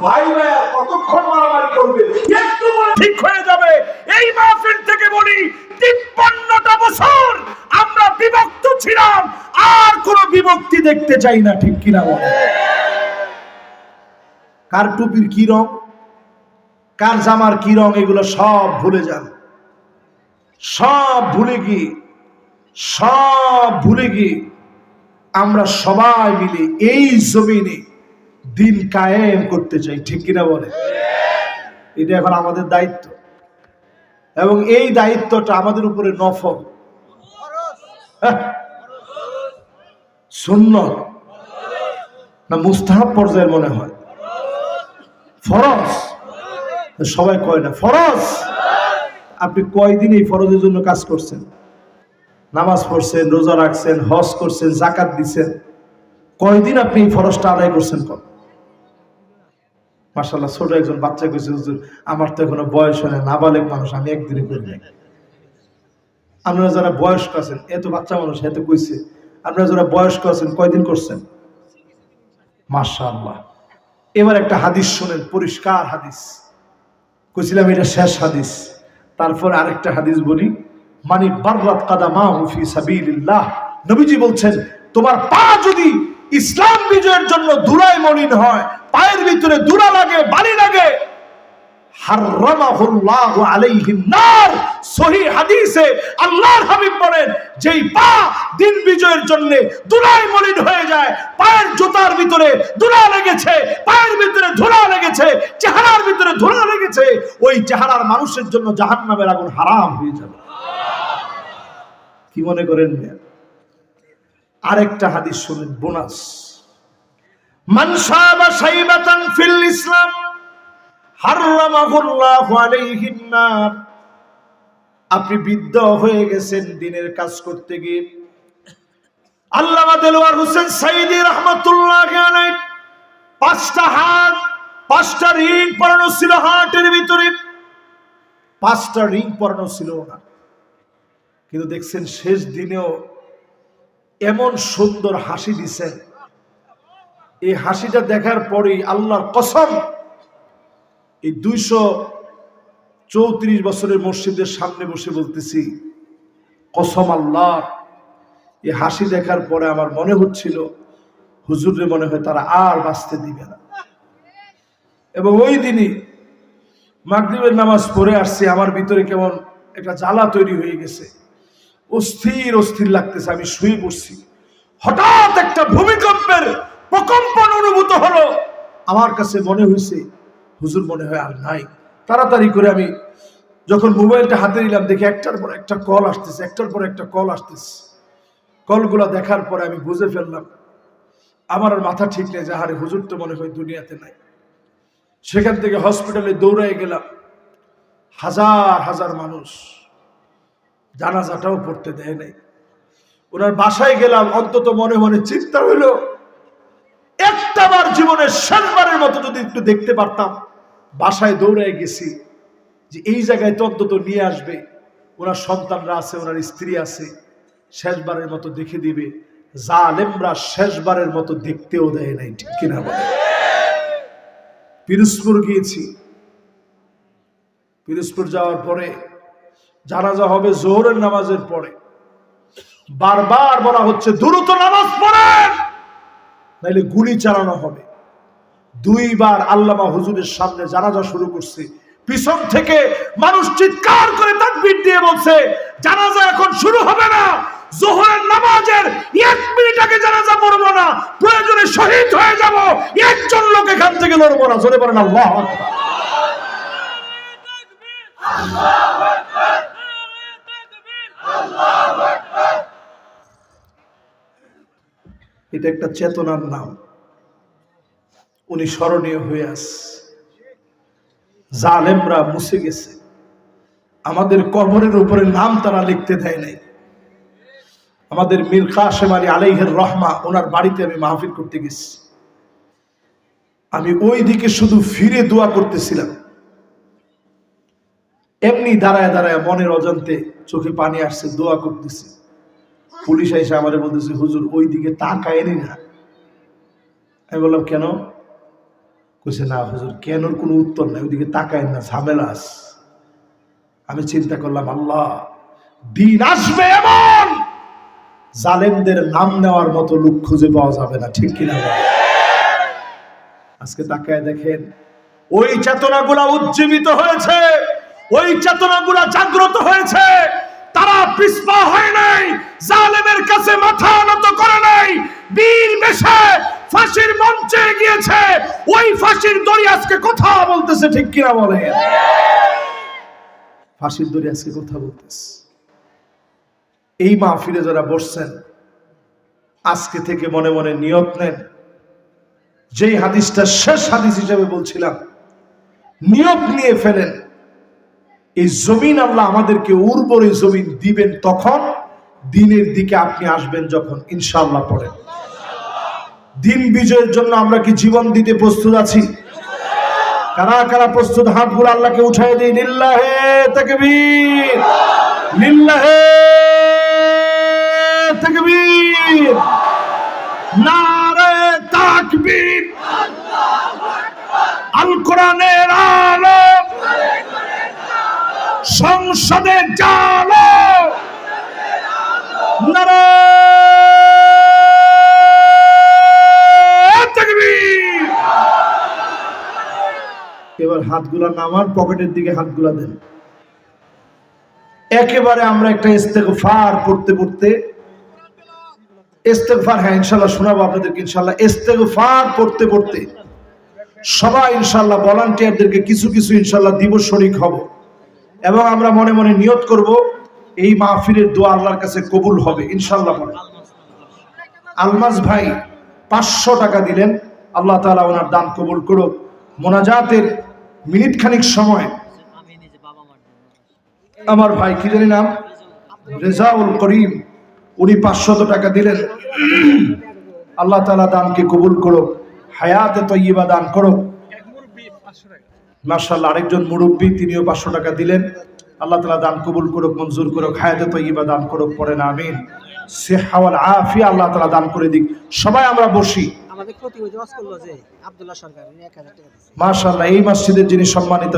ভাই ভাই কতক্ষণ মারামারি করবে, একটু ঠিক হয়ে যাবে। এই মাহফিল থেকে বলি 53টা বছর আমরা বিভক্ত ছিলাম, আর কোন বিভক্তি দেখতে চাই না, ঠিক কিনা বলে? কার টুপির কি রং, কার জামার কি রং, এগুলো সব ভুলে যান। সব ভুলে গিয়ে আমরা সবাই মিলে এই জমিনে দিন কায়েম করতে চাই, ঠিক কিনা বলে? এটা এখন আমাদের দায়িত্ব, এবং এই দায়িত্বটা আমাদের উপরে নফল, সুন্নত না মুস্তাহাব পর্যায়ের মনে হয়? ফরজ। সবাই কয় না ফরজ। আপনি কয়দিন এই ফরজের জন্য কাজ করছেন? নামাজ পড়ছেন, রোজা রাখছেন, হজ করছেন, যাকাত দিচ্ছেন, কয়দিন আপনি এই ফরজটা আদায় করছেন? মাশাআল্লাহ, ছোট একজন বাচ্চা কইছে, হুজুর আমার তো এখনো বয়স হয় না, নাবালেগ মানুষ, আমি একদিনে করি নাই। আপনারা যারা বয়স্ক আছেন, এত বাচ্চা মানুষ এত কইছে, আপনারা যারা বয়স্ক আছেন কয়দিন করছেন? মাশাআল্লাহ। এবার একটা হাদিস শুনেন, পরিষ্কার হাদিস, কইছিলাম এটা শেষ হাদিস, তারপর আরেকটা হাদিস বলি। মানি বাররাত কাদামাহু ফি সাবিলিল্লাহ, নবীজি বলছেন, তোমার পা যদি ইসলাম বিজয়ের জন্য ধুলায় মলিন হয়, পায়ের ভিতরে ধুলা লাগে, বালি লাগে, হারামাহুল্লাহু আলাইহিন নার। সহিহ হাদিসে আল্লাহর হাবিব বলেন, যেই পা দিন বিজয়ের জন্য ধুলায় মলিন হয়ে যায়, পায়ের জুতার ভিতরে ধুলা লেগেছে, পায়ের ভিতরে ধুলা লেগেছে, চেহারার ভিতরে ধুলা লেগেছে, ওই চেহারার মানুষের জন্য জাহান্নামের আগুন হারাম হয়ে যাবে। কি মনে করেন? আরেকটা হাদিস শুনেন, বোনাস। মান শাবা শাইবাতান ফিল ইসলাম হারামাহুল্লাহু আলাইহিন নার। আপনি বৃদ্ধ হয়ে গেছেন দিনের কাজ করতে গিয়ে। আল্লামা দেলোয়ার হোসেন সাইদি রাহমাতুল্লাহি আলাইহি 5টা হাত, 5টা রিং পরানো ছিল হাতের ভিতরে, 5টা রিং পরানো ছিল না, কিন্তু দেখছেন শেষ দিনেও এমন সুন্দর হাসি দিছেন। এই হাসিটা দেখার পরেই আল্লাহর কসম, এই 234 বছরের মসজিদের সামনে বসে বলতেছি, কসম আল্লাহ, এই হাসি দেখার পরে আমার মনে হচ্ছিল হুজুরে মনে হয় তারা আর বাঁচতে দিবে না। এবং ওই দিনই মাগরিবের নামাজ পড়ে আসছি, আমার ভিতরে কেমন একটা জ্বালা তৈরি হয়ে গেছে, অস্থির অস্থির লাগতেছে। আমি শুয়ে পড়ছি, হঠাৎ একটা ভূমিকম্পের প্রকম্পন অনুভূত হলো। আমার কাছে মনে হয়েছে হুজুর মনে হয় আর নাই। তাড়াতাড়ি করে আমি যখন মোবাইলটা হাতে নিলাম, দেখি একটার পর একটা কল আসতেছে, একটার পর একটা কল আসতেছে। কলগুলো দেখার পরে আমি বুঝে ফেললাম আমার আর মাথা ঠিক নেই, যে আরে হুজুর তো মনে হয় দুনিয়াতে নাই। সেখান থেকে হসপিটালে দৌড়াই গেলাম, হাজার হাজার মানুষ, জানাজাটাও পড়তে দেয় নাই। ওনার বাসায় গেলাম, অন্তত মনে মনে চিন্তা হইল, একটাবার জীবনের শেষবারের মতো যদি একটু দেখতে পারতাম। বাসায় দৌড়ায় গেছি যে এই জায়গায় তো অন্তত নিয়ে আসবে, ওনার সন্তানরা আছে, ওনার স্ত্রী আছে, শেষবারের মতো দেখে দিবে। জালেমরা শেষবারের মতো দেখতেও দেয় নাই, ঠিক কিনা বলে? পিরোজপুর গিয়েছি, পিরোজপুর যাওয়ার পরে জানাজা হবে জোহরের নামাজের পরে, বারবার বলা হচ্ছে দ্রুত নামাজ পড়েন, নাইলে গুলি চালানো হবে। 2 বার আল্লামা হুজুরের সামনে জানাজা শুরু করছে, পিছন থেকে মানুষ চিৎকার করে তাকবীর দিয়ে বলছে, জানাজা এখন শুরু হবে না, জোহরের নামাজের 1 মিনিট আগে জানাজা পড়বো না, প্রয়োজনে শহীদ হয়ে যাব, একজন লোক এখান থেকে লড়বো না। জোরে বলেন আল্লাহু আকবার। আল্লাহু আকবার, আল্লাহু আকবার। এটা একটা চেতনার নাম, উনি স্মরণীয় হয়ে আছে। জালেমরা মুছে গেছে, আমাদের কবরের উপরে নাম তারা লিখতে দেয় নাই। আমাদের মীর কাসেম আলী আলাইহির রহমা, ওনার বাড়িতে আমি মাহফিল করতে গেছি। আমি ওই দিকে শুধু ফিরে দোয়া করতেছিলাম, এমনি দাঁড়ায় দাঁড়ায় মনের অজান্তে চোখে পানি আসছে, দোয়া করতেছি। পুলিশ এসে আমারে বলতেছে, হুজুর ওই দিকে তাকায়নি না। আমি বললাম কেন? কইছে না হুজুর, কেন কোনো উত্তর নাই, ওইদিকে তাকায় না, ঝামেলা আছে। আমি চিন্তা করলাম, আল্লাহ, দিন আসবে এমন জালেমদের নাম নেওয়ার মতো লোক খুঁজে পাওয়া যাবে না, ঠিক কিনা? আজকে তাকায় দেখেন, ওই চেতনাগুলা উজ্জীবিত হয়েছে, ওই চেতনাগুলা জাগ্রত হয়েছে। তারা পিছপা হয় নাই, জালেমের কাছে মাথা নত করে নাই, বীর বেশে ফাঁসির মঞ্চে গিয়েছে। ওই ফাঁসির দড়ি আজকে কথা বলতেছে, ঠিক কিনা বলে? ফাঁসির দড়ি আজকে কথা বলতেছে। এই মাহফিলে যারা বসছেন, আজকে থেকে মনে মনে নিয়ত নেন, যেই হাদিসটা শেষ হাদিস হিসেবে বলছিলাম, নিয়ত নিয়ে ফেলেন, এই জমিন আল্লাহ আমাদেরকে উর্বর জমিন দিবেন তখন, দিনের দিকে আপনি আসবেন যখন। ইনশাআল্লাহ পড়েন, দিন বিজয়ের জন্য আমরা কি জীবন দিতে প্রস্তুত আছি? কারা কারা প্রস্তুত? হাতগুলো আল্লাহকে উঠাই দিই। লিল্লাহে তাকবীর, লিল্লাহে তাকবীর, নারে তাকবীর। আল কোরআনের আলো সংসদে জালো, নারে তাকবীর। এবার হাতগুলা নামান, পকেটের দিকে হাতগুলা দেন। একেবারে আমরা একটা ইস্তেগফার পড়তে পড়তে, ইস্তেগফার, হ্যাঁ ইনশাআল্লাহ শোনাবো আপনাদেরকে ইনশাআল্লাহ। ইস্তেগফার পড়তে পড়তে সবাই ইনশাআল্লাহ ভলান্টিয়ারদেরকে কিছু কিছু ইনশাআল্লাহ দিব, শরীক হব, এবং আমরা মনে মনে নিয়ত করব এই মাহফিলের দোয়া আল্লাহর কাছে কবুল হবে ইনশাআল্লাহ। আলমাস ভাই 500 টাকা দিলেন, আল্লাহ তাআলা ওনার দান কবুল করুক। মোনাজাতের মিনিট খানিক সময় আমার ভাই, কি জানি নাম, রেজাউল করিম, উনি 500 টাকা দিলেন। আল্লাহ তাআলা দানকে কবুল করুক, হায়াতে তয়্যিবা দান করুক। মাশাআল্লাহ, আরেকজন মুরব্বী, তিনিও 500 টাকা দিলেন। আল্লাহ তাআলা দান কবুল করুক, মঞ্জুর করুক, হায়াতে তয়্যিবা দান করুক। পড়েন আমিন। সিহা ওয়াল আফিয়া আল্লাহ তাআলা দান করে দিক। সবাই আমরা বসি। আমাদের প্রতিনিধি ওয়াজ করলো যে আব্দুল্লাহ সরকার, উনি 1000 টাকা দিয়েছেন। মাশাআল্লাহ, এই মসজিদের যিনি সম্মানিত